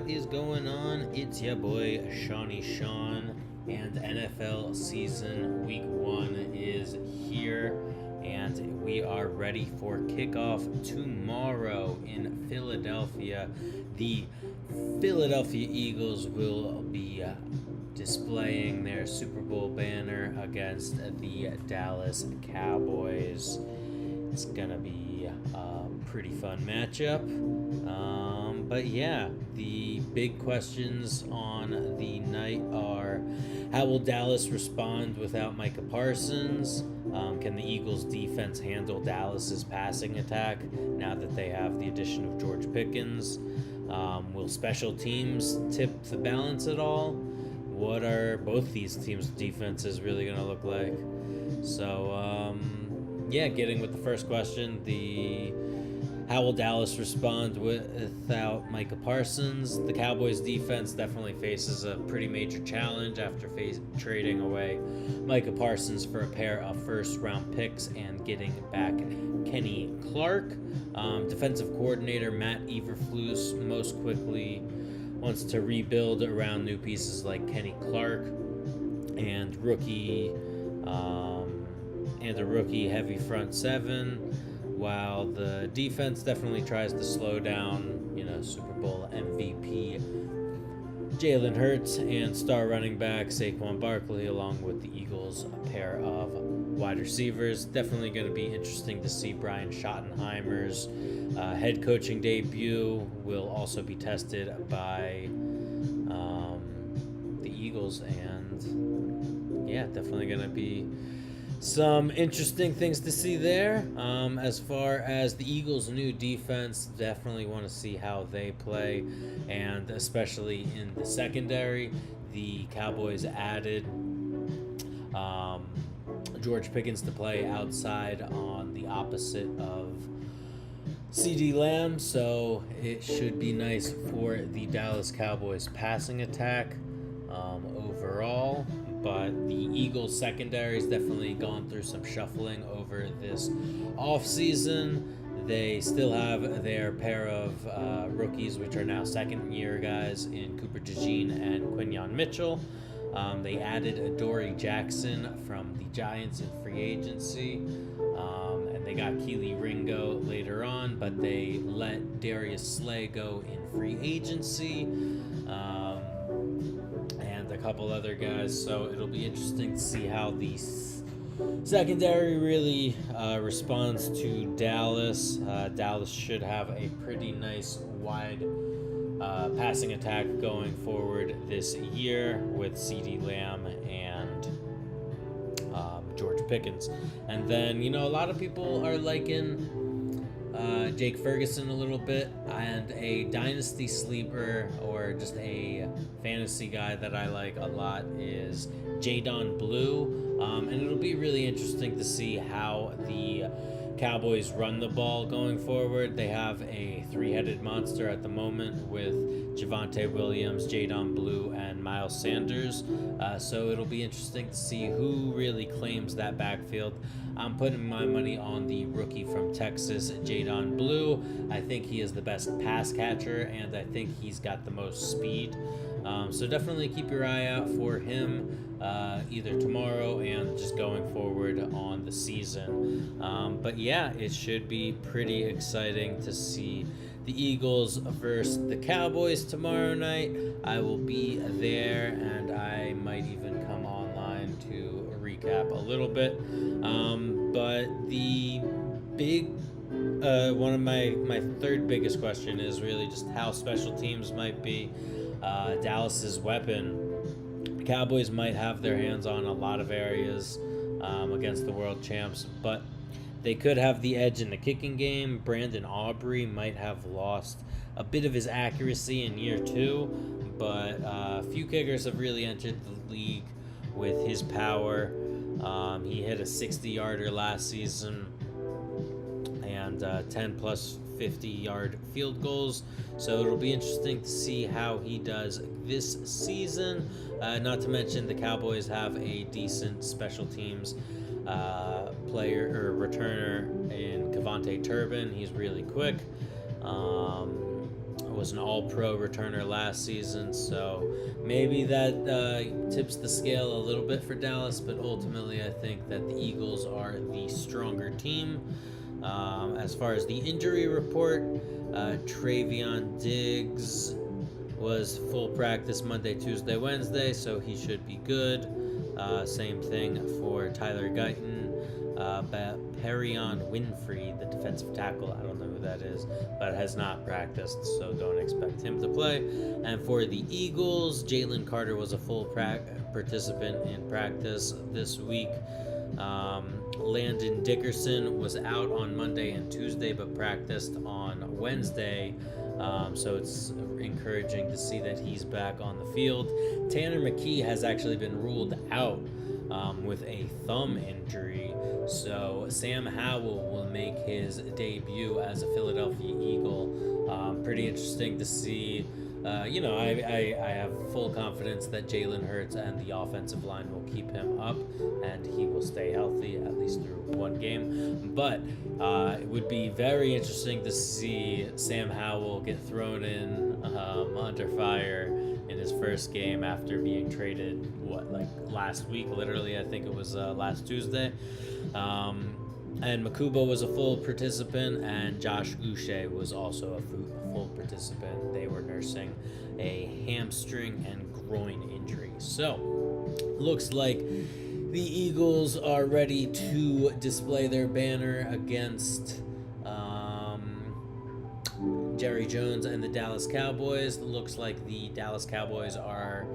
what is going on? It's your boy Shawnee Sean, and NFL season week 1 is here, and we are ready for kickoff tomorrow in Philadelphia. The Philadelphia Eagles will be displaying their Super Bowl banner against the Dallas Cowboys. It's gonna be a pretty fun matchup. But yeah, the big questions on the night are: how will Dallas respond without Micah Parsons? Can the Eagles defense handle Dallas's passing attack now that they have the addition of George Pickens? Will special teams tip the balance at all? What are both these teams' defenses really going to look like? So, getting with the first question, how will Dallas respond without Micah Parsons? The Cowboys defense definitely faces a pretty major challenge after trading away Micah Parsons for a pair of first-round picks and getting back Kenny Clark. Defensive coordinator Matt Eberflus most quickly wants to rebuild around new pieces like Kenny Clark and a rookie heavy front seven, while the defense definitely tries to slow down, Super Bowl MVP Jalen Hurts and star running back Saquon Barkley, along with the Eagles, a pair of wide receivers. Definitely going to be interesting to see Brian Schottenheimer's head coaching debut. Will also be tested by the Eagles, and definitely going to be some interesting things to see there. As far as the Eagles' new defense, definitely want to see how they play, and especially in the secondary. The Cowboys added George Pickens to play outside on the opposite of CeeDee Lamb, so it should be nice for the Dallas Cowboys passing attack overall. But the Eagles secondary has definitely gone through some shuffling over this offseason. They still have their pair of rookies, which are now second-year guys in Cooper DeJean and Quinyon Mitchell. They added Adoree Jackson from the Giants in free agency, and they got Keely Ringo later on, but they let Darius Slay go in free agency. And a couple other guys, so it'll be interesting to see how the secondary really responds to Dallas. Dallas should have a pretty nice wide passing attack going forward this year with CeeDee Lamb and George Pickens. And then, a lot of people are liking Jake Ferguson a little bit, and a dynasty sleeper or just a fantasy guy that I like a lot is Jadon Blue, and it'll be really interesting to see how the Cowboys run the ball going forward. They have a three-headed monster at the moment with Javonte Williams, Jadon Blue, and Miles Sanders. So it'll be interesting to see who really claims that backfield. I'm putting my money on the rookie from Texas, Jadon Blue. I think he is the best pass catcher, and I think he's got the most speed. So definitely keep your eye out for him either tomorrow and just going forward on the season. But it should be pretty exciting to see the Eagles versus the Cowboys tomorrow night. I will be there, and I might even come online to recap a little bit. But the big one of my third biggest question is really just how special teams might be Dallas's weapon. The Cowboys might have their hands on a lot of areas against the world champs, but they could have the edge in the kicking game. Brandon Aubrey might have lost a bit of his accuracy in year 2, but a few kickers have really entered the league with his power. He hit a 60-yarder last season and 10 plus 50-yard field goals, so it'll be interesting to see how he does this season. Not to mention the Cowboys have a decent special teams player or returner in Kevontae Turbin. He's really quick. was an all-pro returner last season, so maybe that tips the scale a little bit for Dallas, but ultimately I think that the Eagles are the stronger team. As far as the injury report, Travion Diggs was full practice Monday, Tuesday, Wednesday, so he should be good. Same thing for Tyler Guyton. Perion Winfrey, the defensive tackle, I don't know who that is, but has not practiced, so don't expect him to play. And for the Eagles, Jalen Carter was a full participant in practice this week. Landon Dickerson was out on Monday and Tuesday, but practiced on Wednesday. So it's encouraging to see that he's back on the field. Tanner McKee has actually been ruled out with a thumb injury. So Sam Howell will make his debut as a Philadelphia Eagle. Pretty interesting to see. I have full confidence that Jalen Hurts and the offensive line will keep him up, and he will stay healthy at least through one game. But it would be very interesting to see Sam Howell get thrown in under fire in his first game after being traded, last week? Literally, I think it was last Tuesday. And Makuba was a full participant, and Josh Uche was also a full participant. They were nursing a hamstring and groin injury. So, looks like the Eagles are ready to display their banner against Jerry Jones and the Dallas Cowboys. Looks like the Dallas Cowboys are,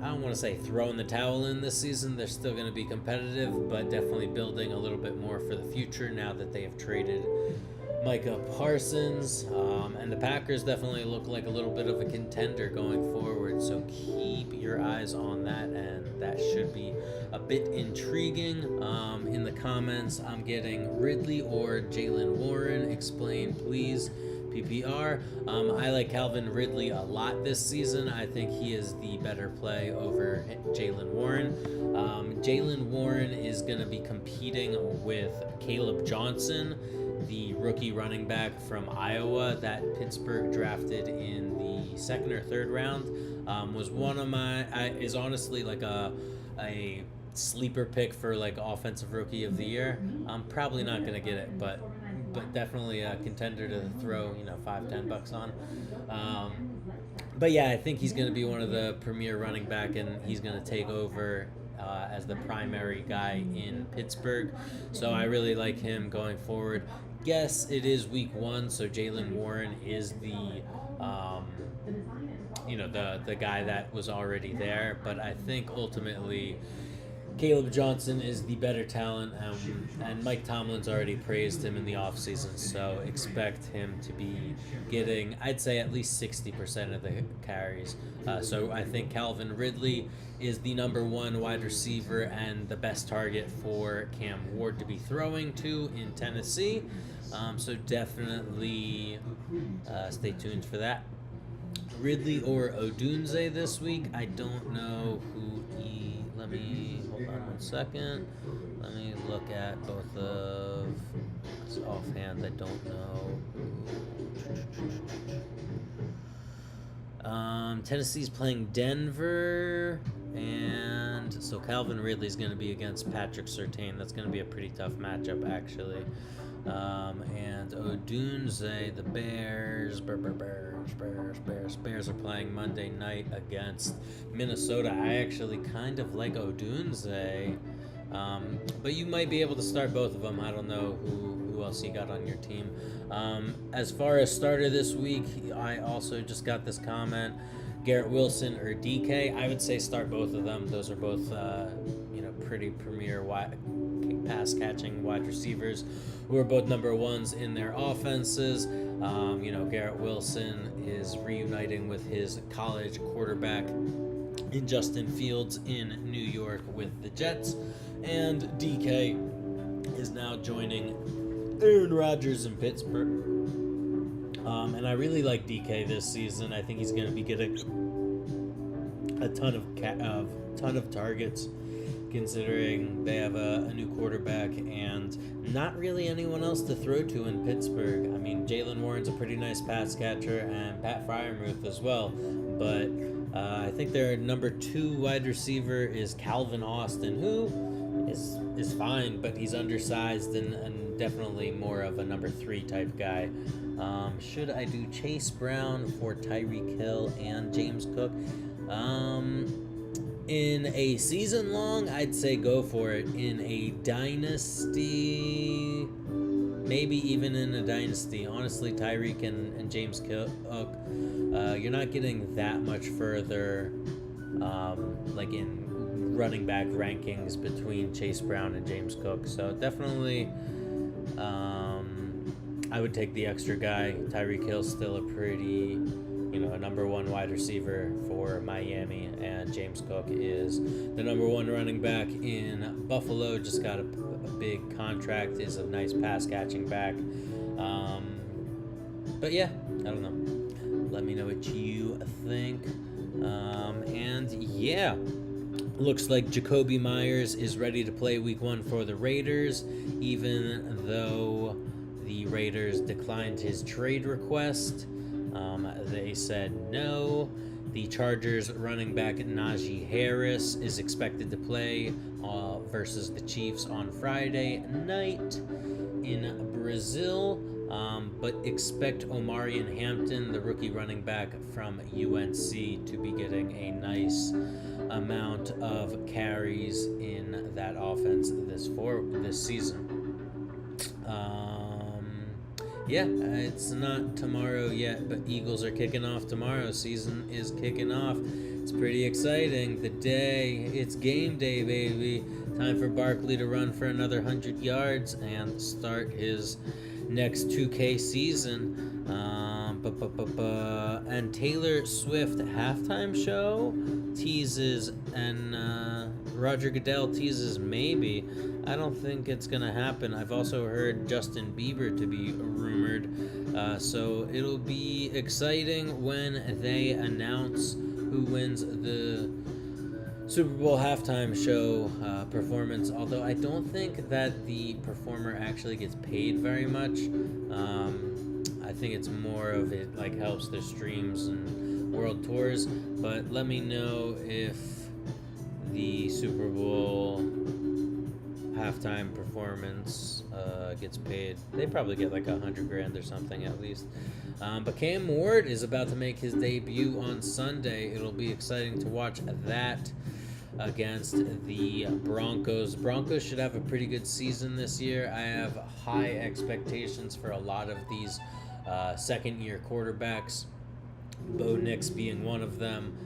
I don't want to say throwing the towel in this season. They're still going to be competitive, but definitely building a little bit more for the future now that they have traded Micah Parsons. And the Packers definitely look like a little bit of a contender going forward, so keep your eyes on that, and that should be a bit intriguing. In the comments, I'm getting Ridley or Jalen Warren. Explain, please. PPR. I like Calvin Ridley a lot this season. I think he is the better play over Jalen Warren. Jalen Warren is going to be competing with Caleb Johnson, the rookie running back from Iowa that Pittsburgh drafted in the second or third round. Was one of my is honestly like a sleeper pick for like offensive rookie of the year. I'm probably not going to get it, but definitely a contender to throw, $5-10 on. But yeah, I think he's going to be one of the premier running back, and he's going to take over as the primary guy in Pittsburgh. So I really like him going forward. Yes, it is week 1, so Jalen Warren is the the guy that was already there, but I think ultimately Caleb Johnson is the better talent, and Mike Tomlin's already praised him in the offseason, so expect him to be getting, I'd say, at least 60% of the carries. So I think Calvin Ridley is the number 1 wide receiver and the best target for Cam Ward to be throwing to in Tennessee. So definitely stay tuned for that. Ridley or Odunze this week. I don't know who let me hold on 1 second. Let me look at both of this offhand. I don't know. Tennessee's playing Denver, and so Calvin Ridley's going to be against Patrick Surtain. That's going to be a pretty tough matchup, actually. And Odunze, the Bears are playing Monday night against Minnesota. I actually kind of like Odunze, but you might be able to start both of them. I don't know who else you got on your team. As far as starter this week, I also just got this comment: Garrett Wilson or DK. I would say start both of them. Those are both pretty premier pass catching wide receivers who are both number 1s in their offenses. Garrett Wilson is reuniting with his college quarterback in Justin Fields in New York with the Jets, and DK is now joining Aaron Rodgers in Pittsburgh. And I really like DK this season. I think he's going to be getting a ton of targets considering they have a new quarterback and not really anyone else to throw to in Pittsburgh. I mean, Jalen Warren's a pretty nice pass catcher, and Pat Freiermuth as well, but I think their number 2 wide receiver is Calvin Austin, who is fine, but he's undersized and definitely more of a number 3 type guy. Should I do Chase Brown for Tyreek Hill and James Cook? In a season long, I'd say go for it. In a dynasty, maybe even in a dynasty, honestly, Tyreek and James Cook, you're not getting that much further, like in running back rankings between Chase Brown and James Cook. So definitely, I would take the extra guy. Tyreek Hill's still a pretty, a number 1 wide receiver for Miami, and James Cook is the number 1 running back in Buffalo. Just got a big contract, is a nice pass catching back. But yeah, I don't know. Let me know what you think. And yeah, looks like Jacoby Myers is ready to play week 1 for the Raiders, even though the Raiders declined his trade request. They said no. The Chargers running back Najee Harris is expected to play versus the Chiefs on Friday night in Brazil. But expect Omarion Hampton, the rookie running back from UNC, to be getting a nice amount of carries in that offense this season. Yeah, it's not tomorrow yet, but Eagles are kicking off tomorrow. Season is kicking off. It's pretty exciting. It's game day, baby. Time for Barkley to run for another 100 yards and start his next 2K season. And Taylor Swift halftime show teases, and Roger Goodell teases maybe. I don't think it's going to happen. I've also heard Justin Bieber to be rumored. So it'll be exciting when they announce who wins the Super Bowl halftime show performance. Although I don't think that the performer actually gets paid very much. I think it's more of it like helps their streams and world tours. But let me know if the Super Bowl halftime performance gets paid. They probably get like $100,000 or something at least. But Cam Ward is about to make his debut on Sunday. It'll be exciting to watch that against the Broncos. Broncos should have a pretty good season this year. I have high expectations for a lot of these second-year quarterbacks. Bo Nix being one of them.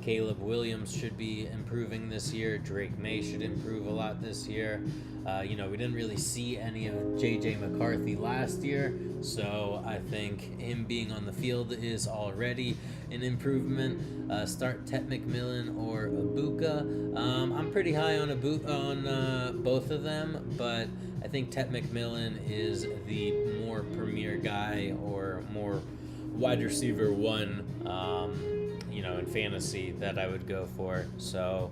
Caleb Williams should be improving this year. Drake May should improve a lot this year. We didn't really see any of J.J. McCarthy last year, so I think him being on the field is already an improvement. Start Tet McMillan or Ibuka. I'm pretty high on both of them, but I think Tet McMillan is the more premier guy or more wide receiver 1, in fantasy that I would go for. So,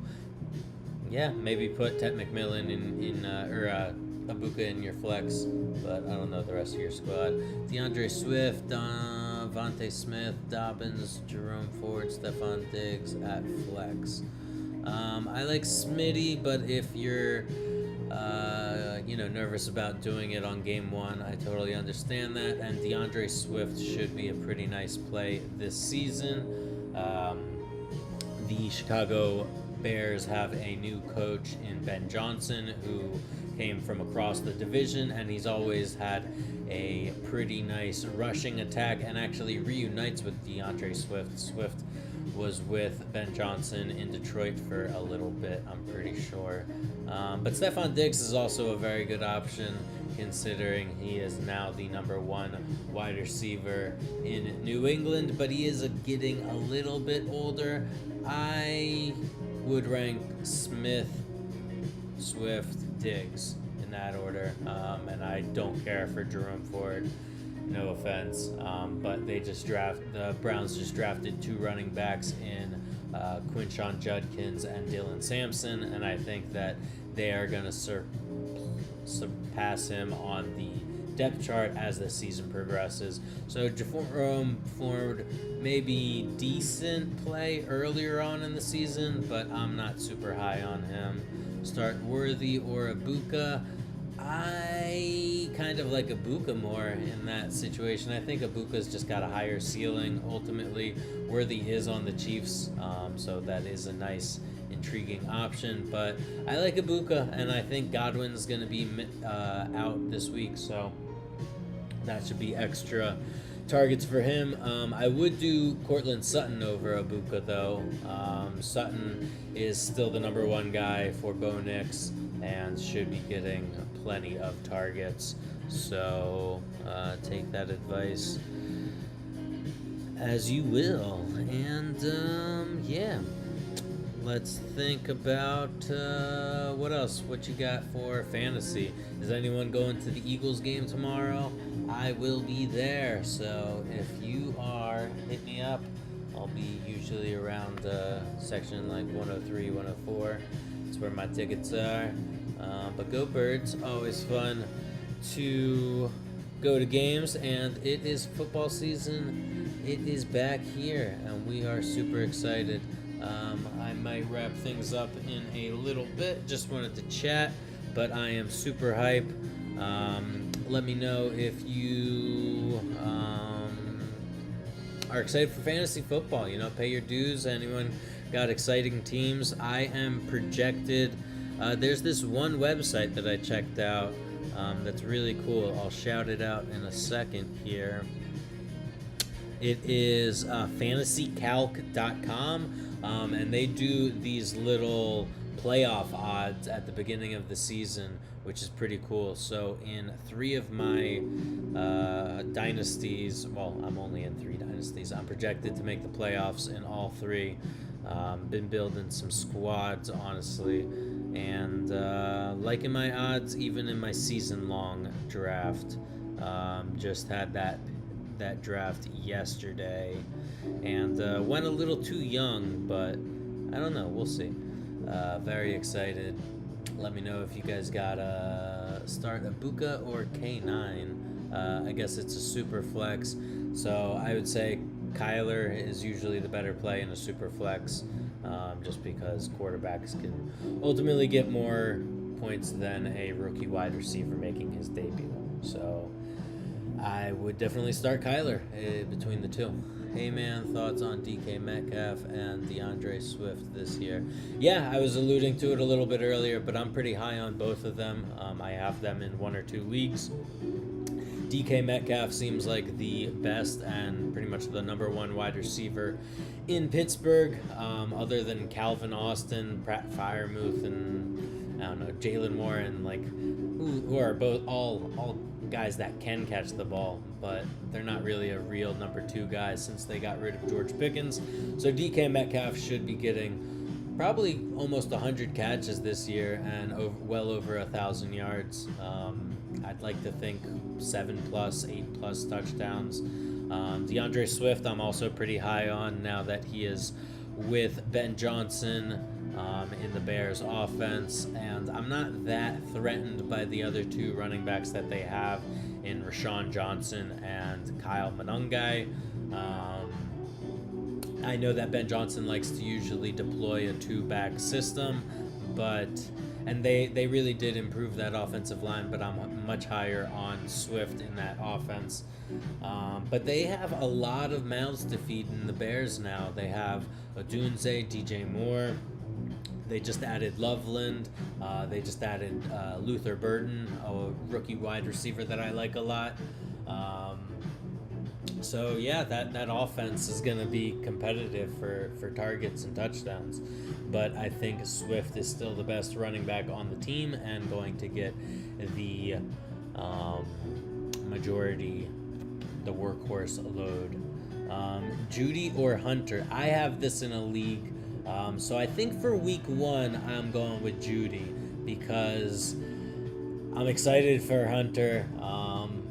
yeah, maybe put Tet McMillan or Ibuka in your flex, but I don't know the rest of your squad. DeAndre Swift, Vontae Smith, Dobbins, Jerome Ford, Stephon Diggs at flex. I like Smitty, but if you're nervous about doing it on game 1, I totally understand that. And DeAndre Swift should be a pretty nice play this season. The Chicago Bears have a new coach in Ben Johnson, who came from across the division, and he's always had a pretty nice rushing attack, and actually reunites with DeAndre Swift. Swift was with Ben Johnson in Detroit for a little bit, I'm pretty sure. But Stephon Diggs is also a very good option, considering he is now the number 1 wide receiver in New England, but he is getting a little bit older. I would rank Smith, Swift, Diggs in that order, and I don't care for Jerome Ford. No offense, but the Browns just drafted 2 running backs in Quinshon Judkins and Dylan Sampson, and I think that they are going to surpass him on the depth chart as the season progresses. So Jerome Ford maybe decent play earlier on in the season, but I'm not super high on him. Start Worthy or Ibuka. I kind of like Ibuka more in that situation. I think Ibuka's just got a higher ceiling. Ultimately, Worthy is on the Chiefs, so that is a nice, intriguing option. But I like Ibuka, and I think Godwin's going to be out this week, so that should be extra targets for him. I would do Cortland Sutton over Ibuka, though. Sutton is still the number one guy for Bo Nix and should be getting plenty of targets. So take that advice as you will. And yeah, let's think about what else. What you got for fantasy? Is anyone going to the Eagles game tomorrow? I will be there. So if you are, hit me up. I'll be usually around section like 103, 104. That's where my tickets are. But go Birds. Always fun to go to games, and it is football season. It is back here, and we are super excited. I might wrap things up in a little bit. Just wanted to chat, but I am super hype. Let me know if you are excited for fantasy football. You know, pay your dues. Anyone got exciting teams? I am projected. There's this one website that I checked out that's really cool. I'll shout it out in a second here. It is fantasycalc.com, and they do these little playoff odds at the beginning of the season, which is pretty cool. So in 3 of my dynasties, well, I'm only in 3 dynasties, I'm projected to make the playoffs in all 3. Been building some squads, honestly, and liking my odds even in my season-long draft. Just had that draft yesterday, and went a little too young, but I don't know, we'll see. Very excited. Let me know if you guys got start Ibuka or K9. I guess it's a super flex, so I would say Kyler is usually the better play in a super flex, just because quarterbacks can ultimately get more points than a rookie wide receiver making his debut. So I would definitely start Kyler between the two. Hey man, thoughts on DK Metcalf and DeAndre Swift this year? Yeah, I was alluding to it a little bit earlier, but I'm pretty high on both of them. I have them in 1 or 2 leagues. DK Metcalf seems like the best and pretty much the number 1 wide receiver in Pittsburgh, other than Calvin Austin, Pratt Freiermuth, and I don't know, Jalen Warren, like who are both all guys that can catch the ball, but they're not really a real number 2 guy since they got rid of George Pickens. So DK Metcalf should be getting probably almost 100 catches this year and well over 1,000 yards. I'd like to think 7+, 8+ touchdowns. DeAndre Swift I'm also pretty high on now that he is with Ben Johnson in the Bears offense, and I'm not that threatened by the other 2 running backs that they have in Rashawn Johnson and Kyle Monangai. I know that Ben Johnson likes to usually deploy a 2-back system, and they really did improve that offensive line, but I'm much higher on Swift in that offense. But they have a lot of mouths to feed in the Bears now. They have Odunze, DJ Moore. They just added Loveland. They just added Luther Burden, a rookie wide receiver that I like a lot. So yeah, that offense is going to be competitive for targets and touchdowns. But I think Swift is still the best running back on the team and going to get the majority, the workhorse load. Judy or Hunter? I have this in a league. So I think for week 1, I'm going with Judy because I'm excited for Hunter,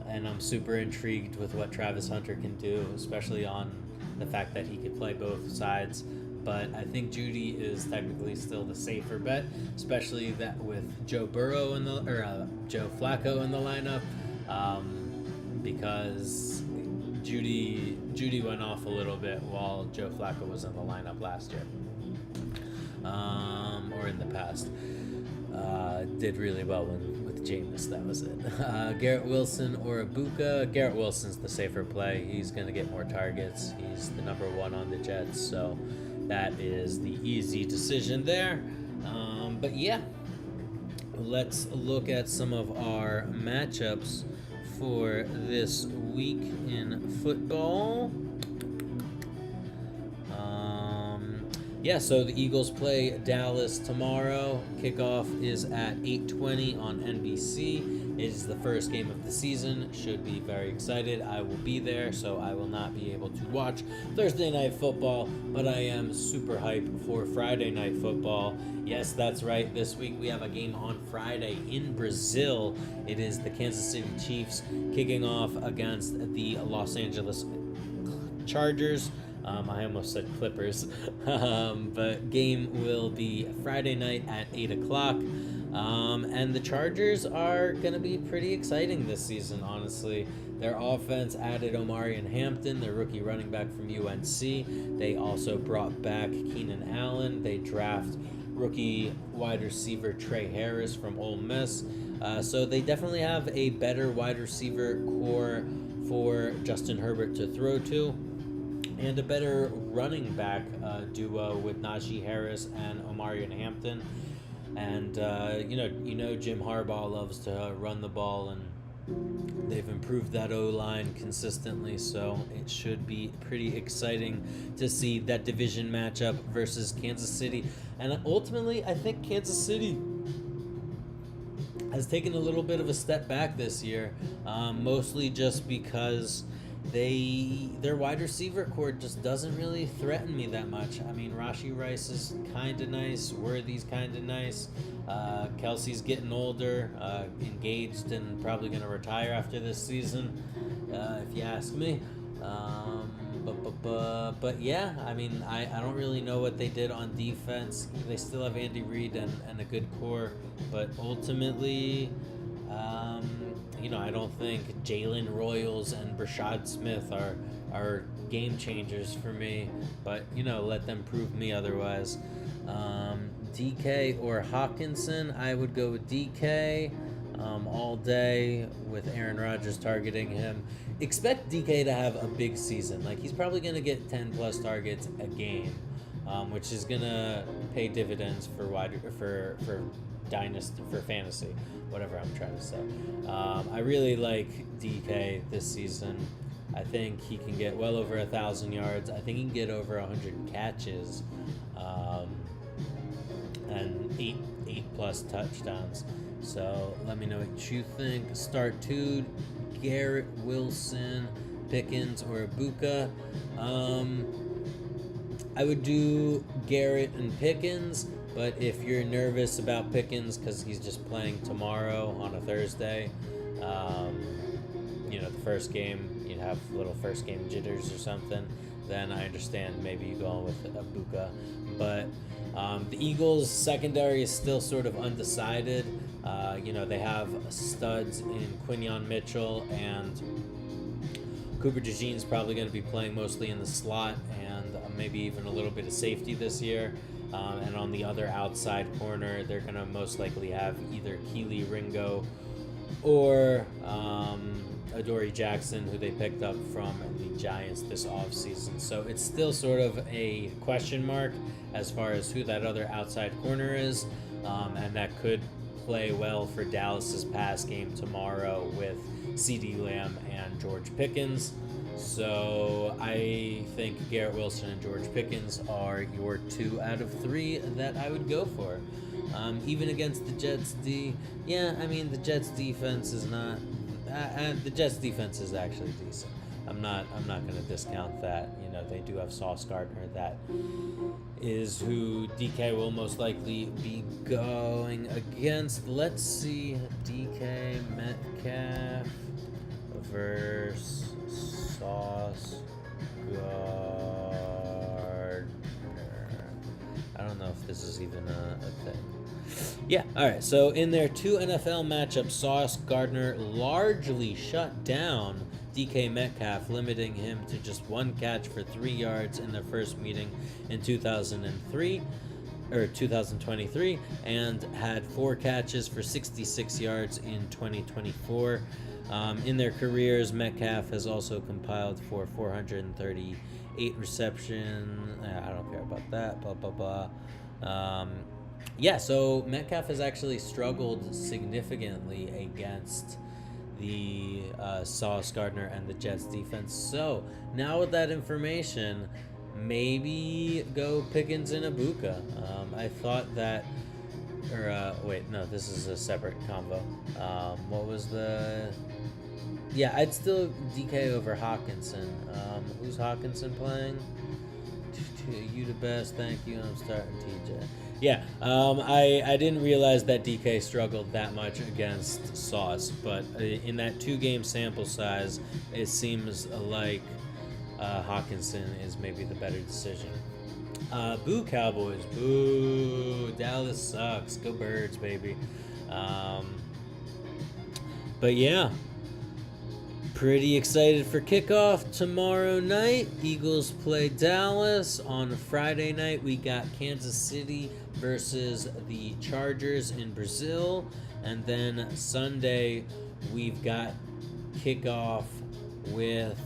and I'm super intrigued with what Travis Hunter can do, especially on the fact that he could play both sides. But I think Judy is technically still the safer bet, especially that with Joe Burrow Joe Flacco in the lineup, because Judy went off a little bit while Joe Flacco was in the lineup last year, or in the past. Did really well with Jameis, that was it. Garrett Wilson or Ibuka. Garrett Wilson's the safer play. He's going to get more targets. He's the number one on the Jets, so that is the easy decision there. But yeah, let's look at some of our matchups for this week in football. So the Eagles play Dallas tomorrow. Kickoff is at 8:20 on NBC. It is the first game of the season. Should be very excited. I will be there, so I will not be able to watch Thursday night football, but I am super hyped for Friday night football. Yes, that's right. This week we have a game on Friday in Brazil. It is the Kansas City Chiefs kicking off against the Los Angeles Chargers. I almost said Clippers, but game will be Friday night at 8 o'clock. And the Chargers are going to be pretty exciting this season, honestly. Their offense added Omarion Hampton, their rookie running back from UNC. They also brought back Keenan Allen. They draft rookie wide receiver Trey Harris from Ole Miss. So they definitely have a better wide receiver core for Justin Herbert to throw to, and a better running back duo with Najee Harris and Omarion Hampton. And you know Jim Harbaugh loves to run the ball, and they've improved that O-line consistently, so it should be pretty exciting to see that division matchup versus Kansas City. And ultimately, I think Kansas City has taken a little bit of a step back this year, mostly just because their wide receiver core just doesn't really threaten me that much. I mean, Rashee Rice is kind of nice. Worthy's kind of nice. Kelsey's getting older, engaged, and probably going to retire after this season, if you ask me. But yeah, I mean, I don't really know what they did on defense. They still have Andy Reid and a good core, but ultimately, I don't think Jalen Royals and Brashad Smith are game changers for me, but let them prove me otherwise. DK or Hawkinson, I would go with DK all day with Aaron Rodgers targeting him. Expect DK to have a big season. Like, he's probably going to get 10 plus targets a game, which is going to pay dividends for dynasty, for fantasy, whatever I'm trying to say. I really like DK this season. I think he can get well over 1,000 yards. I think he can get over 100 catches, and eight plus touchdowns. So let me know what you think. Start two: Garrett Wilson, Pickens, or Ibuka. I would do Garrett and Pickens, but if you're nervous about Pickens because he's just playing tomorrow on a Thursday, the first game, you'd have little first game jitters or something, then I understand maybe you go on with Ibuka. But the Eagles' secondary is still sort of undecided. They have studs in Quinyon Mitchell, and Cooper DeJean's probably going to be playing mostly in the slot and maybe even a little bit of safety this year. And on the other outside corner, they're going to most likely have either Keely Ringo or Adoree Jackson, who they picked up from the Giants this offseason. So it's still sort of a question mark as far as who that other outside corner is, and that could play well for Dallas's pass game tomorrow with CeeDee Lamb and George Pickens. So I think Garrett Wilson and George Pickens are your 2 out of 3 that I would go for. Even against the Jets D, the Jets defense is not. The Jets defense is actually decent. I'm not going to discount that. They do have Sauce Gardner. That is who DK will most likely be going against. Let's see, DK Metcalf versus Sauce Gardner. I don't know if this is even a thing. Yeah, all right. So in their 2 NFL matchups, Sauce Gardner largely shut down DK Metcalf, limiting him to just 1 catch for 3 yards in their first meeting in 2023, and had 4 catches for 66 yards in 2024. In their careers, Metcalf has also compiled for 438 reception. I don't care about that. Blah blah blah. Yeah, so Metcalf has actually struggled significantly against the Sauce Gardner and the Jets defense. So now with that information, maybe go Pickens and Ibuka. I thought that, wait, no, this is a separate combo. What was the? Yeah, I'd still DK over Hawkinson. Who's Hawkinson playing? You the best, thank you. I'm starting TJ. Yeah, I didn't realize that DK struggled that much against Sauce, but in that 2-game sample size, it seems like Hawkinson is maybe the better decision. Boo Cowboys, boo. Dallas sucks. Go Birds, baby. But yeah, pretty excited for kickoff tomorrow night. Eagles play Dallas. On Friday night, we got Kansas City versus the Chargers in Brazil. And then Sunday, we've got kickoff with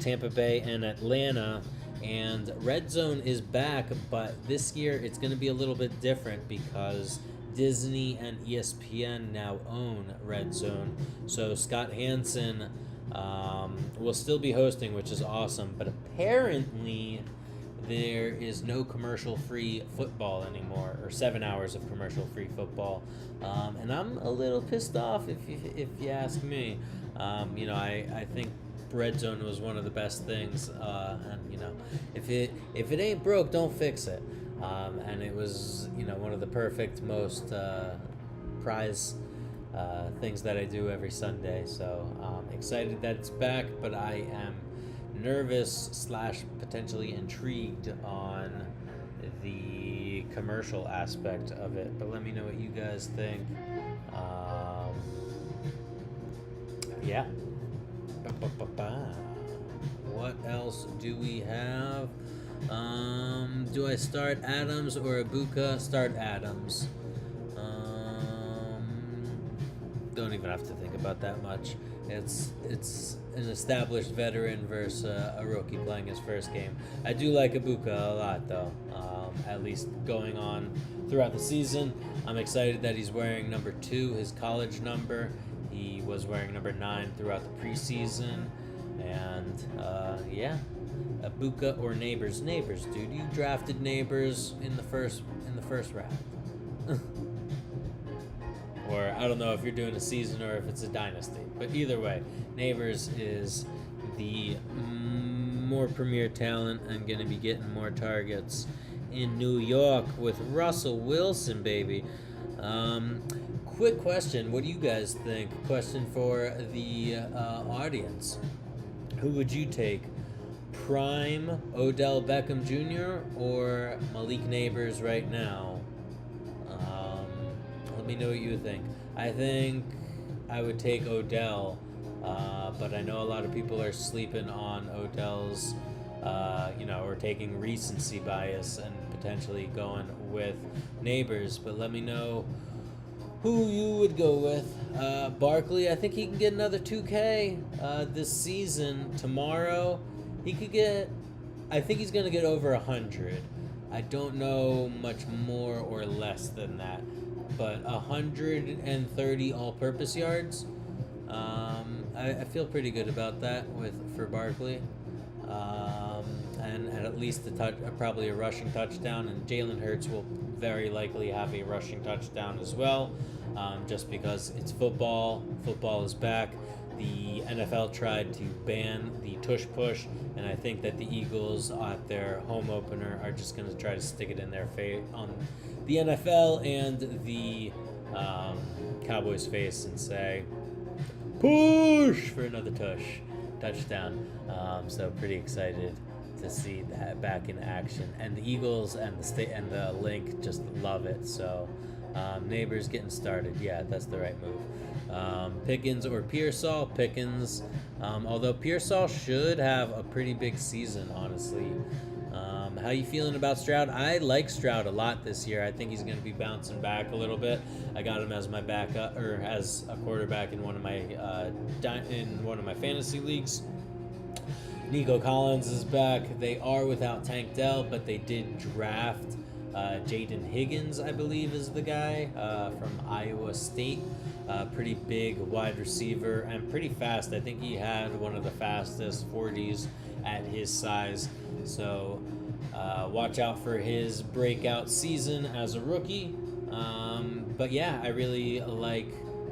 Tampa Bay and Atlanta. And Red Zone is back, but this year it's going to be a little bit different because Disney and ESPN now own Red Zone. So Scott Hansen will still be hosting, which is awesome. But apparently there is no commercial-free football anymore, or 7 hours of commercial-free football. And I'm a little pissed off if you ask me. I think Red Zone was one of the best things, and if it ain't broke, don't fix it. And it was one of the perfect, most prize things that I do every Sunday. So excited that it's back, but I am nervous / potentially intrigued on the commercial aspect of it. But let me know what you guys think. Yeah. What else do we have? Do I start Adams or Ibuka? Start Adams. Don't even have to think about that much. It's an established veteran versus a rookie playing his first game. I do like Ibuka a lot, though. At least going on throughout the season. I'm excited that he's wearing number 2, his college number. He was wearing number 9 throughout the preseason. And yeah, Ibuka or Neighbors. Neighbors, dude. You drafted Neighbors in the first round. Or I don't know if you're doing a season or if it's a dynasty. But either way, Neighbors is the more premier talent and going to be getting more targets in New York with Russell Wilson, baby. Quick question. What do you guys think? Question for the audience. Who would you take? Prime Odell Beckham Jr. or Malik Neighbors right now? Let me know what you think. I think I would take Odell, but I know a lot of people are sleeping on Odell's, or taking recency bias and potentially going with Neighbors. But let me know who you would go with. Barkley, I think he can get another 2K this season. Tomorrow, he could get, I think he's going to get over 100. I don't know much more or less than that. But 130 all-purpose yards, I feel pretty good about that for Barkley. And at least probably a rushing touchdown, and Jalen Hurts will very likely have a rushing touchdown as well, just because it's football. Football is back. The NFL tried to ban the tush push, and I think that the Eagles at their home opener are just going to try to stick it in their face on the NFL and the Cowboys' face and say, push for another touchdown. So pretty excited to see that back in action. And the Eagles and the state and the Link just love it. So Neighbors getting started. Yeah, that's the right move. Pickens or Pearsall? Pickens. Although Pearsall should have a pretty big season, honestly. How you feeling about Stroud? I like Stroud a lot this year. I think he's going to be bouncing back a little bit. I got him as my backup or as a quarterback in one of my fantasy leagues. Nico Collins is back. They are without Tank Dell, but they did draft Jaden Higgins, I believe, is the guy from Iowa State. Pretty big wide receiver and pretty fast. I think he had one of the fastest 40s at his size. So watch out for his breakout season as a rookie. But yeah, I really like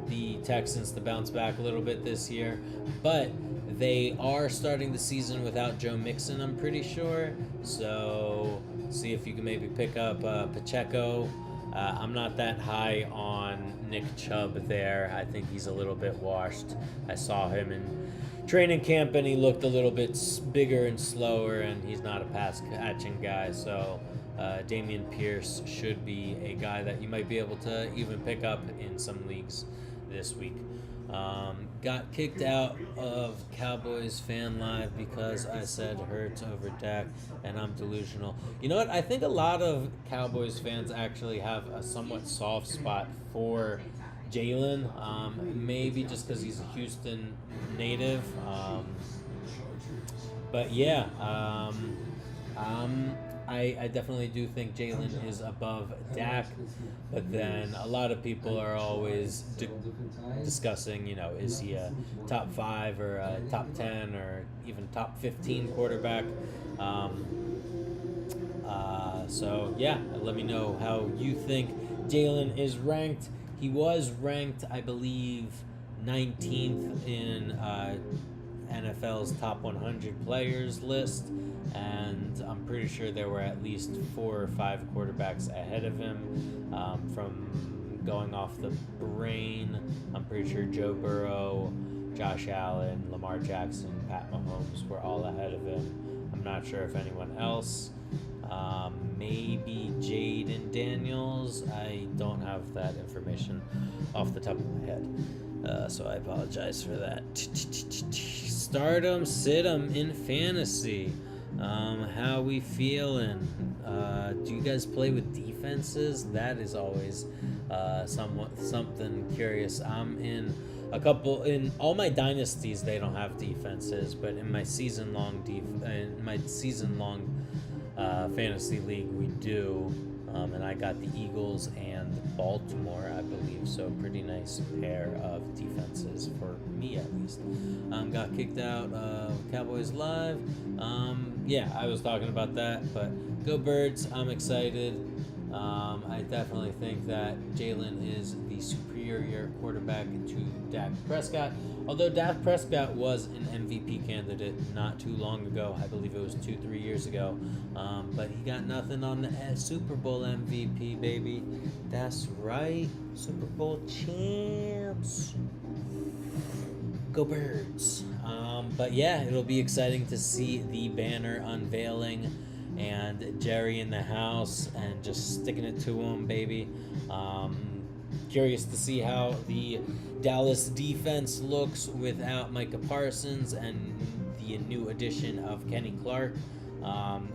the Texans to bounce back a little bit this year. But they are starting the season without Joe Mixon, I'm pretty sure. So see if you can maybe pick up Pacheco. I'm not that high on Nick Chubb there. I think he's a little bit washed. I saw him in training camp and he looked a little bit bigger and slower, and he's not a pass catching guy. So Dameon Pierce should be a guy that you might be able to even pick up in some leagues this week. Got kicked out of Cowboys Fan Live because I said Hurts over Dak, and I'm delusional. You know what? I think a lot of Cowboys fans actually have a somewhat soft spot for Jalen. Maybe just because he's a Houston native. But yeah, I definitely do think Jalen is above Dak, but then a lot of people are always discussing, is he a top 5 or a top 10 or even top 15 quarterback? So yeah, let me know how you think Jalen is ranked. He was ranked, I believe, 19th in NFL's top 100 players list, and I'm pretty sure there were at least 4 or 5 quarterbacks ahead of him. From going off the brain, I'm pretty sure Joe Burrow, Josh Allen, Lamar Jackson, Pat Mahomes were all ahead of him. I'm not sure if anyone else. Maybe Jaden Daniels. I don't have that information off the top of my head. So I apologize for that. Stardom, Sid'em in fantasy. How we feeling? Do you guys play with defenses? That is always something curious. I'm in in all my dynasties. They don't have defenses, but in my season long fantasy league we do. And I got the Eagles and Baltimore, I believe. So pretty nice pair of defenses for me, at least. Got kicked out of Cowboys Live. Yeah, I was talking about that, but go Birds. I'm excited. I definitely think that Jalen is the superior quarterback to Dak Prescott. Although Dak Prescott was an MVP candidate not too long ago. I believe it was 2-3 years ago. But he got nothing on the Super Bowl MVP, baby. That's right. Super Bowl champs. Go Birds. But yeah, it'll be exciting to see the banner unveiling and Jerry in the house and just sticking it to him, baby. Curious to see how the Dallas defense looks without Micah Parsons and the new addition of Kenny Clark,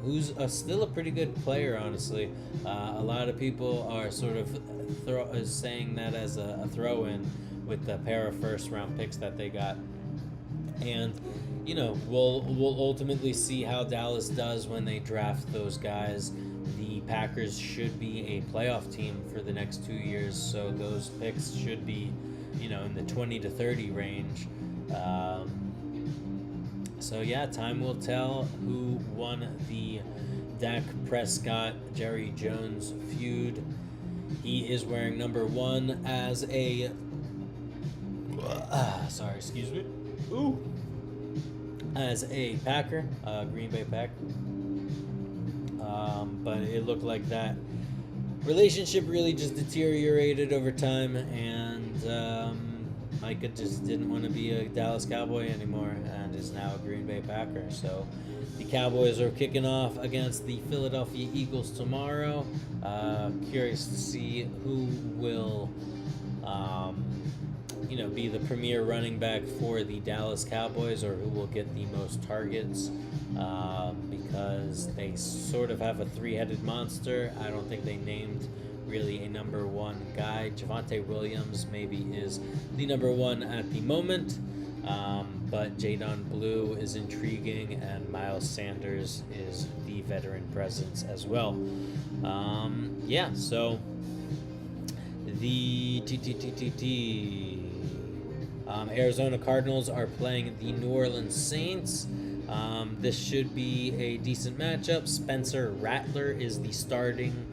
who's still a pretty good player, honestly. A lot of people are sort of saying that as a throw-in with the pair of first-round picks that they got. And we'll ultimately see how Dallas does when they draft those guys. The Packers should be a playoff team for the next 2 years, so those picks should be, in the 20 to 30 range. So yeah, time will tell who won the Dak Prescott Jerry Jones feud. He is wearing number 1 as a as a Packer, Green Bay Packer. But it looked like that relationship really just deteriorated over time, and Micah just didn't want to be a Dallas Cowboy anymore and is now a Green Bay Packer. So the Cowboys are kicking off against the Philadelphia Eagles tomorrow. Curious to see who will, be the premier running back for the Dallas Cowboys, or who will get the most targets, because they sort of have a three-headed monster. I don't think they named really a number one guy. Javonte Williams maybe is the number one at the moment, but Jadon Blue is intriguing, and Miles Sanders is the veteran presence as well. So the Arizona Cardinals are playing the New Orleans Saints. This should be a decent matchup. Spencer Rattler is the starting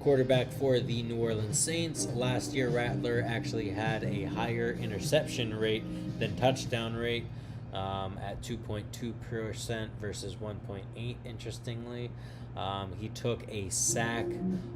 quarterback for the New Orleans Saints. Last year, Rattler actually had a higher interception rate than touchdown rate, at 2.2% versus 1.8%, interestingly. He took a sack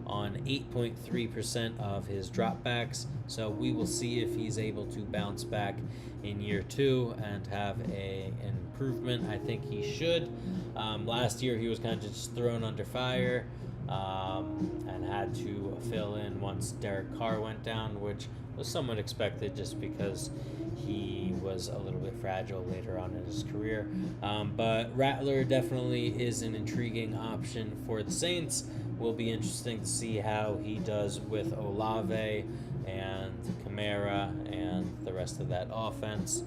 on 8.3% of his dropbacks, so we will see if he's able to bounce back in year two and have an improvement. I think he should. Last year, he was kind of just thrown under fire, and had to fill in once Derek Carr went down, which was somewhat expected just because he was a little bit fragile later on in his career. But Rattler definitely is an intriguing option for the Saints. Will be interesting to see how he does with Olave and Kamara and the rest of that offense.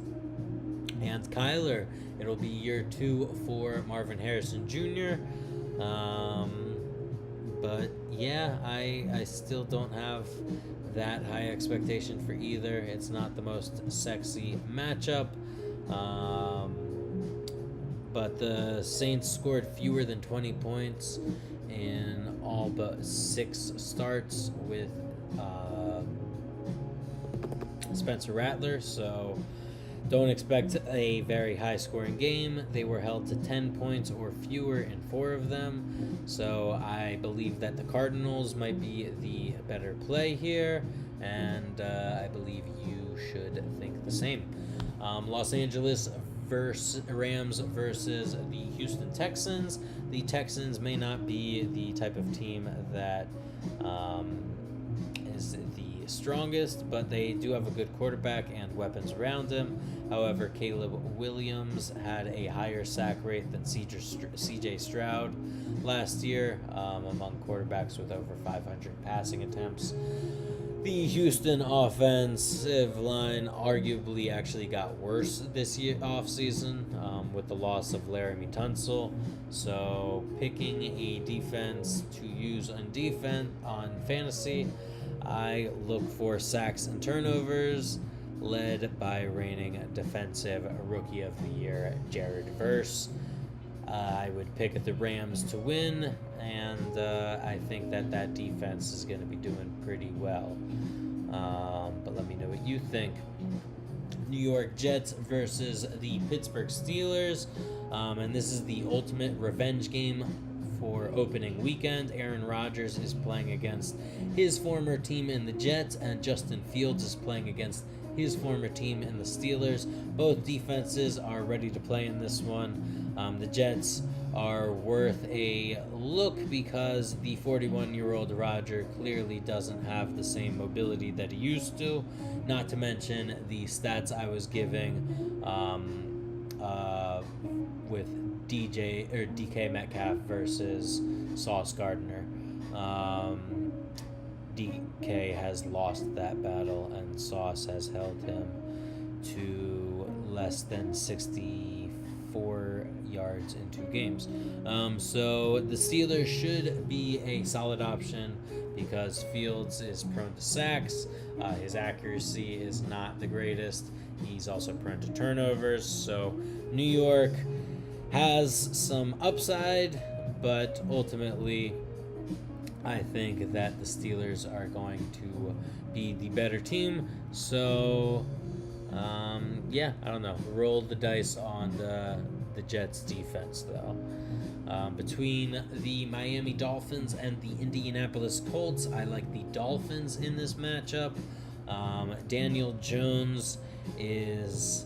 And Kyler, it'll be year two for Marvin Harrison Jr. But yeah, I still don't have that high expectation for either. It's not the most sexy matchup. But the Saints scored fewer than 20 points in all but 6 starts with Spencer Rattler, so don't expect a very high scoring game. They were held to 10 points or fewer in 4 of them, so I believe that the Cardinals might be the better play here, and I believe you should think the same. Los Angeles Rams versus the Houston Texans. The Texans may not be the type of team that is the strongest, but they do have a good quarterback and weapons around him. However, Caleb Williams had a higher sack rate than C.J. Stroud last year, among quarterbacks with over 500 passing attempts. The Houston offensive line arguably actually got worse this year offseason, with the loss of Laramie Tunsil. So picking a defense to use on fantasy, I look for sacks and turnovers, led by reigning defensive rookie of the year, Jared Verse. I would pick the Rams to win, and I think that defense is going to be doing pretty well. But let me know what you think. New York Jets versus the Pittsburgh Steelers, and this is the ultimate revenge game for opening weekend. Aaron Rodgers is playing against his former team in the Jets, and Justin Fields is playing against his former team in the Steelers. Both defenses are ready to play in this one. The Jets are worth a look because the 41-year-old Rodgers clearly doesn't have the same mobility that he used to, not to mention the stats I was giving with DK Metcalf versus Sauce Gardner. DK has lost that battle, and Sauce has held him to less than 64 yards in 2 games. So the Steelers should be a solid option because Fields is prone to sacks. His accuracy is not the greatest. He's also prone to turnovers. So New York has some upside, but ultimately I think that the Steelers are going to be the better team. So, I don't know. Roll the dice on the Jets defense, though. Between the Miami Dolphins and the Indianapolis Colts, I like the Dolphins in this matchup. Daniel Jones is,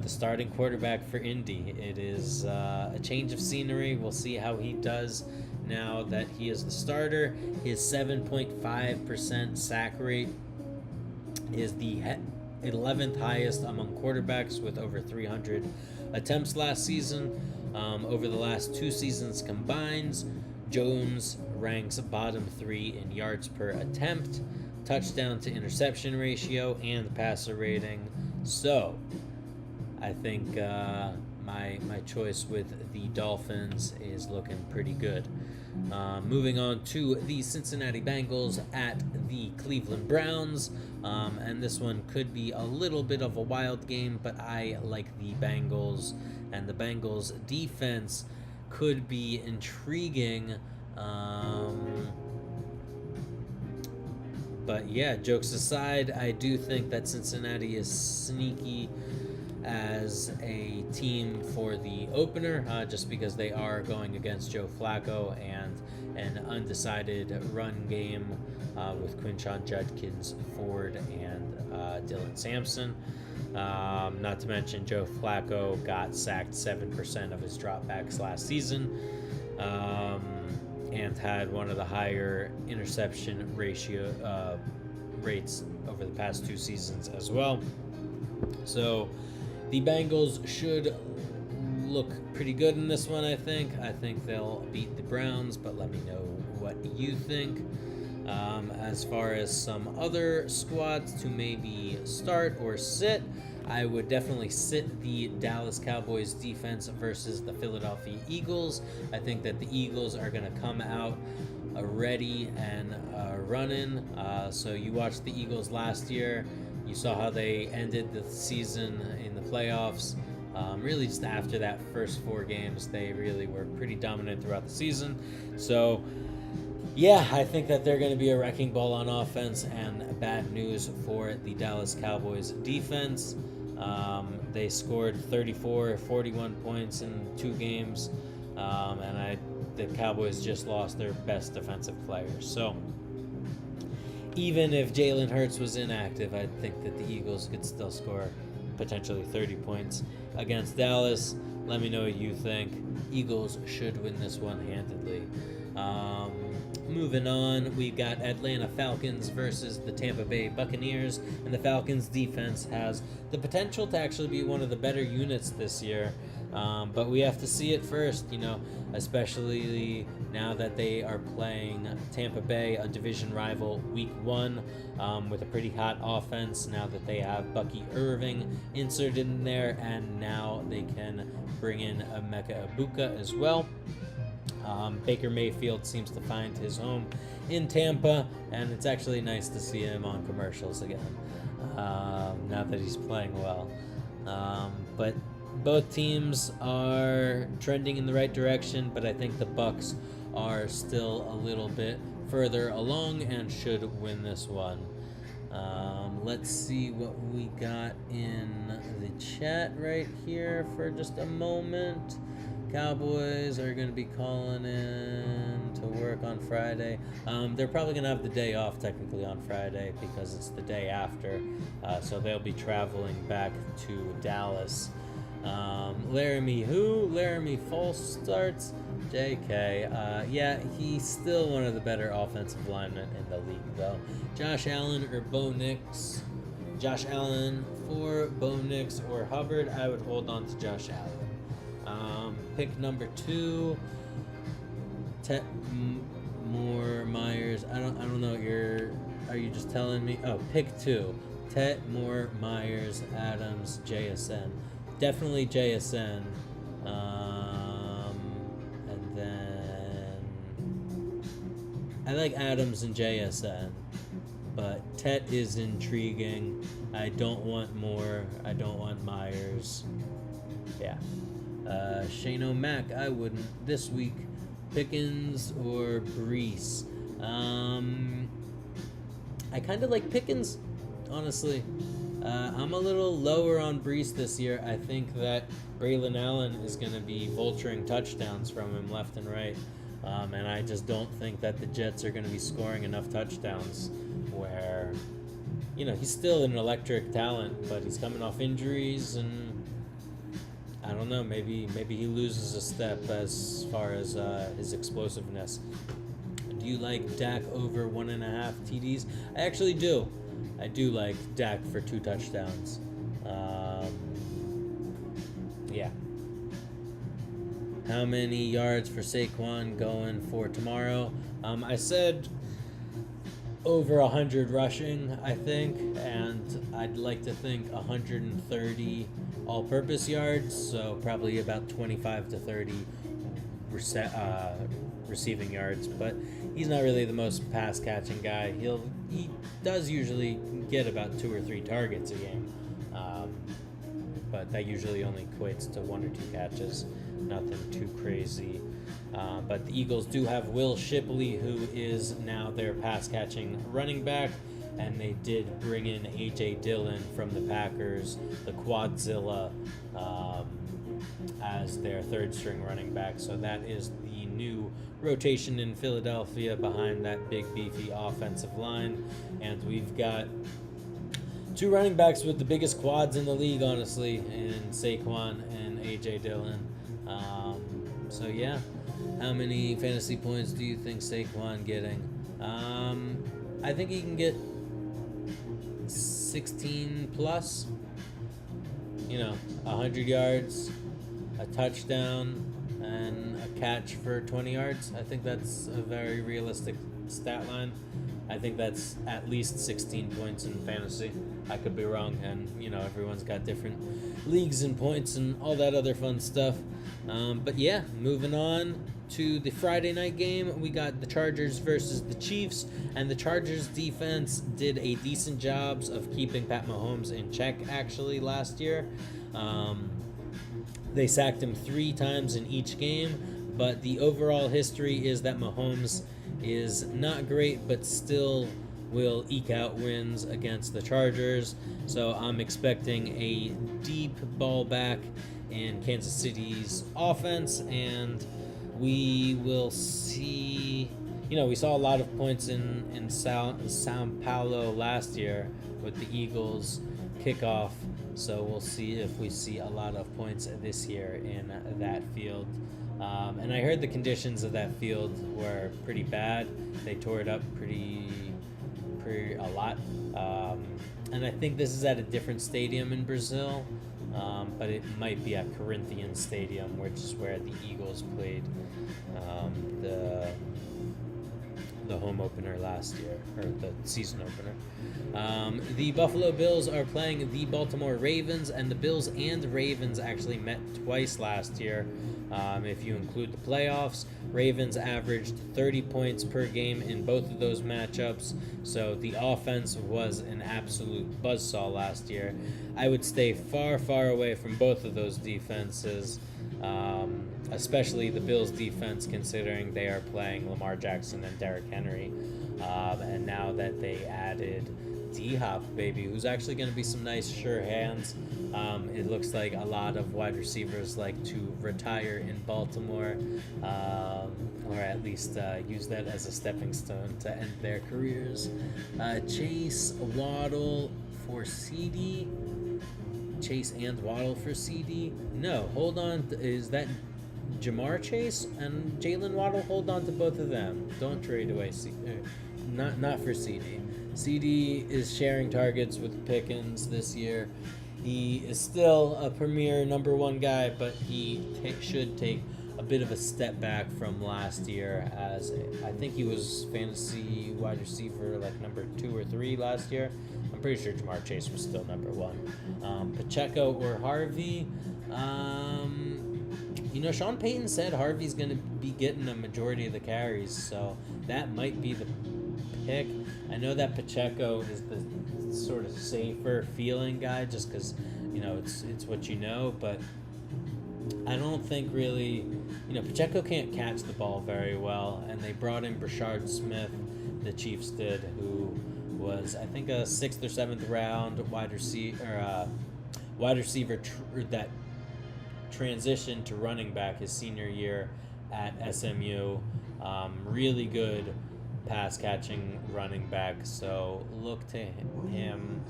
the starting quarterback for Indy. It is a change of scenery. We'll see how he does now that he is the starter. His 7.5% sack rate is the 11th highest among quarterbacks with over 300 attempts last season. Over the last 2 seasons combined, Jones ranks bottom 3 in yards per attempt, touchdown to interception ratio, and passer rating. So I think my choice with the Dolphins is looking pretty good. Moving on to the Cincinnati Bengals at the Cleveland Browns. And this one could be a little bit of a wild game, but I like the Bengals. And the Bengals defense could be intriguing. But yeah, jokes aside, I do think that Cincinnati is sneaky as a team for the opener, just because they are going against Joe Flacco and an undecided run game with Quinshon Judkins, Ford, and Dylan Sampson. Not to mention Joe Flacco got sacked 7% of his dropbacks last season, and had one of the higher interception rates over the past 2 seasons as well. So the Bengals should look pretty good in this one, I think. I think they'll beat the Browns, but let me know what you think. As far as some other squads to maybe start or sit, I would definitely sit the Dallas Cowboys defense versus the Philadelphia Eagles. I think that the Eagles are going to come out ready and running. So you watched the Eagles last year. You saw how they ended the season in the playoffs. Really just after that first 4 games, they really were pretty dominant throughout the season. So yeah, I think that they're going to be a wrecking ball on offense, and bad news for the Dallas Cowboys defense. They scored 41 points in 2 games, and the Cowboys just lost their best defensive players. So even if Jalen Hurts was inactive, I think that the Eagles could still score potentially 30 points against Dallas. Let me know what you think. Eagles should win this one handedly. Moving on, we've got Atlanta Falcons versus the Tampa Bay Buccaneers, and the Falcons defense has the potential to actually be one of the better units this year, but we have to see it first, especially now that they are playing Tampa Bay, a division rival, week 1, with a pretty hot offense now that they have Bucky Irving inserted in there, and now they can bring in Emeka Egbuka as well. Baker Mayfield seems to find his home in Tampa, and it's actually nice to see him on commercials again, now that he's playing well. But both teams are trending in the right direction, but I think the Bucs are still a little bit further along and should win this one. Let's see what we got in the chat right here for just a moment. Cowboys are going to be calling in to work on Friday. They're probably going to have the day off technically on Friday because it's the day after. So they'll be traveling back to Dallas. Laramie false starts. JK. Yeah, he's still one of the better offensive linemen in the league, though. Josh Allen or Bo Nix? Josh Allen for Bo Nix or Hubbard. I would hold on to Josh Allen. Pick number 2, Tet Moore Myers. I don't know. Are you just telling me? Oh, pick 2, Tet Moore Myers Adams JSN. Definitely JSN. And then I like Adams and JSN, but Tet is intriguing. I don't want Moore. I don't want Myers. Yeah. Shane O'Mac, I wouldn't. This week, Pickens or Brees? I kind of like Pickens, honestly. I'm a little lower on Brees this year. I think that Braylon Allen is going to be vulturing touchdowns from him left and right. And I just don't think that the Jets are going to be scoring enough touchdowns where, he's still an electric talent, but he's coming off injuries, and I don't know. Maybe he loses a step as far as his explosiveness. Do you like Dak over 1.5 TDs? I actually do. I do like Dak for 2 touchdowns. Yeah. How many yards for Saquon going for tomorrow? I said over 100 rushing, I think, and I'd like to think 130 all-purpose yards, so probably about 25 to 30 receiving yards. But he's not really the most pass-catching guy. He does usually get about 2 or 3 targets a game, but that usually only equates to 1 or 2 catches. Nothing too crazy. But the Eagles do have Will Shipley, who is now their pass-catching running back, and they did bring in A.J. Dillon from the Packers, the Quadzilla, as their third-string running back. So that is the new rotation in Philadelphia behind that big, beefy offensive line. And we've got 2 running backs with the biggest quads in the league, honestly, in Saquon and A.J. Dillon. So yeah, how many fantasy points do you think Saquon getting? I think he can get 16 plus. 100 yards, a touchdown, and a catch for 20 yards. I think that's a very realistic stat line. I think that's at least 16 points in fantasy. I could be wrong, and everyone's got different leagues and points and all that other fun stuff. But yeah, moving on to the Friday night game, we got the Chargers versus the Chiefs, and the Chargers defense did a decent job of keeping Pat Mahomes in check actually last year. They sacked him 3 times in each game, but the overall history is that Mahomes is not great, but still will eke out wins against the Chargers. So I'm expecting a deep ball back in Kansas City's offense, and we will see. We saw a lot of points in Sao Paulo last year with the Eagles kickoff, so we'll see if we see a lot of points this year in that field. And I heard the conditions of that field were pretty bad. They tore it up pretty a lot. And I think this is at a different stadium in Brazil, but it might be at Corinthians Stadium, which is where the Eagles played the home opener last year, or the season opener. The Buffalo Bills are playing the Baltimore Ravens, and the Bills and Ravens actually met twice last year. If you include the playoffs, Ravens averaged 30 points per game in both of those matchups, so the offense was an absolute buzzsaw last year. I would stay far, far away from both of those defenses, especially the Bills' defense, considering they are playing Lamar Jackson and Derrick Henry. And now that they added D-Hop, baby, who's actually going to be some nice sure hands. It looks like a lot of wide receivers like to retire in Baltimore, or at least use that as a stepping stone to end their careers. Chase Waddle for CD. Chase and Waddle for CD. No, hold on. Is that Jamar Chase and Jalen Waddle? Hold on to both of them. Don't trade away not for CD. CD is sharing targets with Pickens this year. He is still a premier number 1 guy, but he should take a bit of a step back from last year, as I think he was fantasy wide receiver like number 2 or 3 last year. I'm pretty sure Jamar Chase was still number 1. Pacheco or Harvey. Sean Payton said Harvey's going to be getting a majority of the carries, so that might be the pick. I know that Pacheco is the sort of safer feeling guy just because, it's what but I don't think really, Pacheco can't catch the ball very well, and they brought in Brashard Smith, the Chiefs did, who was, I think, a 6th or 7th round wide receiver that transitioned to running back his senior year at SMU. Really good pass catching running back. So look to him,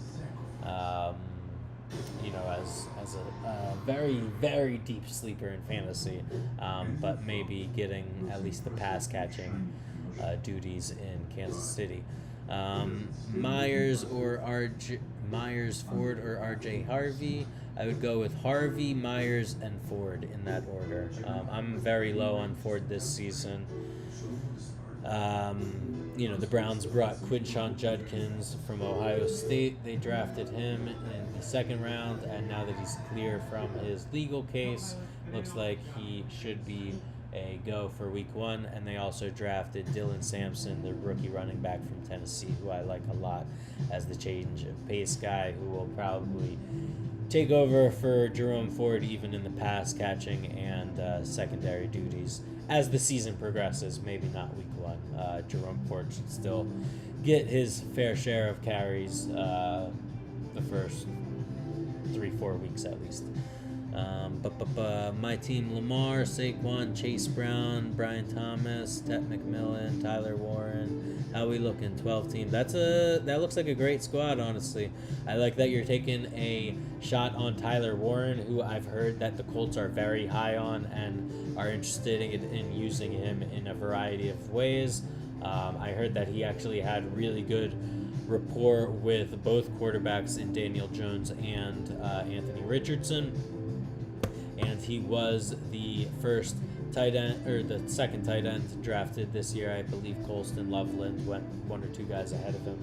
um, as a very, very deep sleeper in fantasy, but maybe getting at least the pass catching duties in Kansas City. Myers Ford, or RJ Harvey. I would go with Harvey, Myers, and Ford in that order. I'm very low on Ford this season. The Browns brought Quinshawn Judkins from Ohio State. They drafted him in the second round, and now that he's clear from his legal case, looks like he should be a go for week 1. And they also drafted Dylan Sampson, the rookie running back from Tennessee, who I like a lot as the change of pace guy, who will probably take over for Jerome Ford even in the pass catching and secondary duties as the season progresses. Maybe not week 1. Jerome Ford should still get his fair share of carries the first 3-4 weeks at least. My team: Lamar, Saquon, Chase Brown, Brian Thomas, Tet McMillan, Tyler Warren. How we looking? 12 team. That looks like a great squad, honestly. I like that you're taking a shot on Tyler Warren, who I've heard that the Colts are very high on and are interested in using him in a variety of ways. I heard that he actually had really good rapport with both quarterbacks in Daniel Jones and Anthony Richardson. And he was the first tight end, or the second tight end drafted this year. I believe Colston Loveland went 1 or 2 guys ahead of him.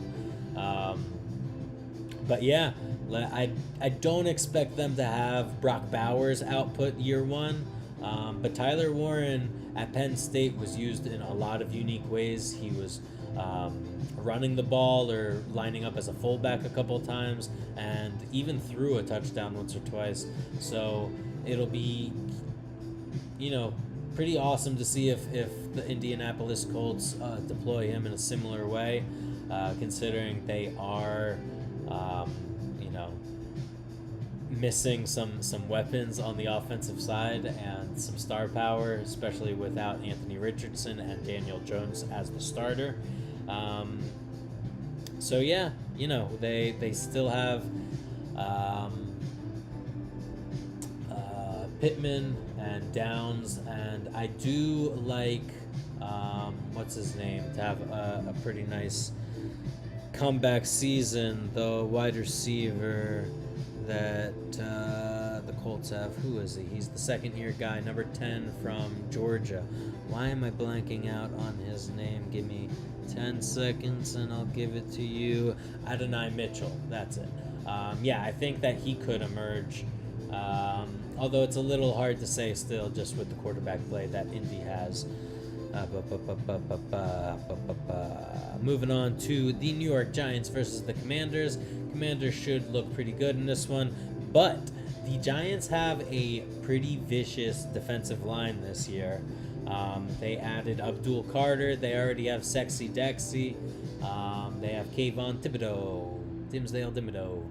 But yeah, I don't expect them to have Brock Bowers output year 1. But Tyler Warren at Penn State was used in a lot of unique ways. He was running the ball or lining up as a fullback a couple times, and even threw a touchdown once or twice. So it'll be, pretty awesome to see if the Indianapolis Colts deploy him in a similar way, considering they are, missing some weapons on the offensive side and some star power, especially without Anthony Richardson and Daniel Jones as the starter. So yeah, they still have Pittman and Downs, and I do like what's his name to have a pretty nice comeback season. The wide receiver that the Colts have, who is he? He's the second-year guy, number 10 from Georgia. Why am I blanking out on his name? Give me 10 seconds and I'll give it to you. Adonai Mitchell, that's it. I think that he could emerge, although it's a little hard to say still just with the quarterback play that Indy has. Moving on to the New York Giants versus the Commanders. Commanders should look pretty good in this one, but the Giants have a pretty vicious defensive line this year. They added Abdul Carter. They already have Sexy Dexy. They have Kayvon Dimsdale Thibodeau.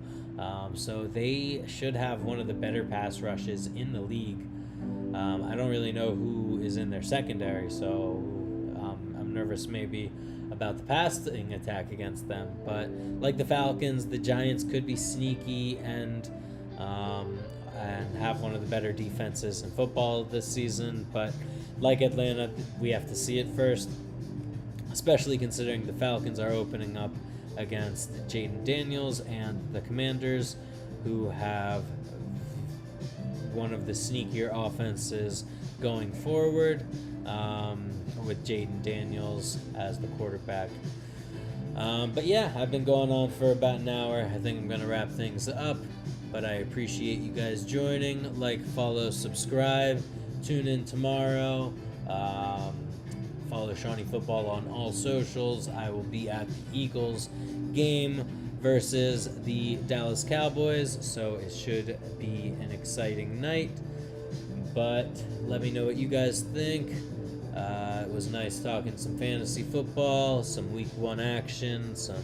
So they should have one of the better pass rushes in the league. I don't really know who is in their secondary, so I'm nervous maybe about the passing attack against them. But like the Falcons, the Giants could be sneaky and have one of the better defenses in football this season. But like Atlanta, we have to see it first, especially considering the Falcons are opening up against Jaden Daniels and the Commanders, who have one of the sneakier offenses going forward, with Jaden Daniels as the quarterback. But yeah, I've been going on for about an hour. I think I'm going to wrap things up, but I appreciate you guys joining. Like, follow, subscribe, tune in tomorrow. Follow Shawnee Football on all socials. I will be at the Eagles game versus the Dallas Cowboys, so it should be an exciting night. But let me know what you guys think. It was nice talking some fantasy football, some week 1 action, some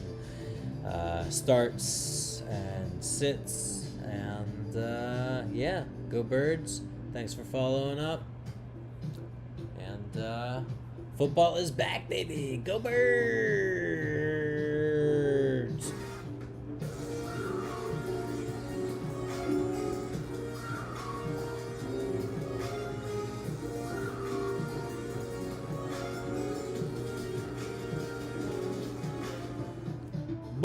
starts and sits, and go Birds. Thanks for following up, and Football is back, baby. Go Birds!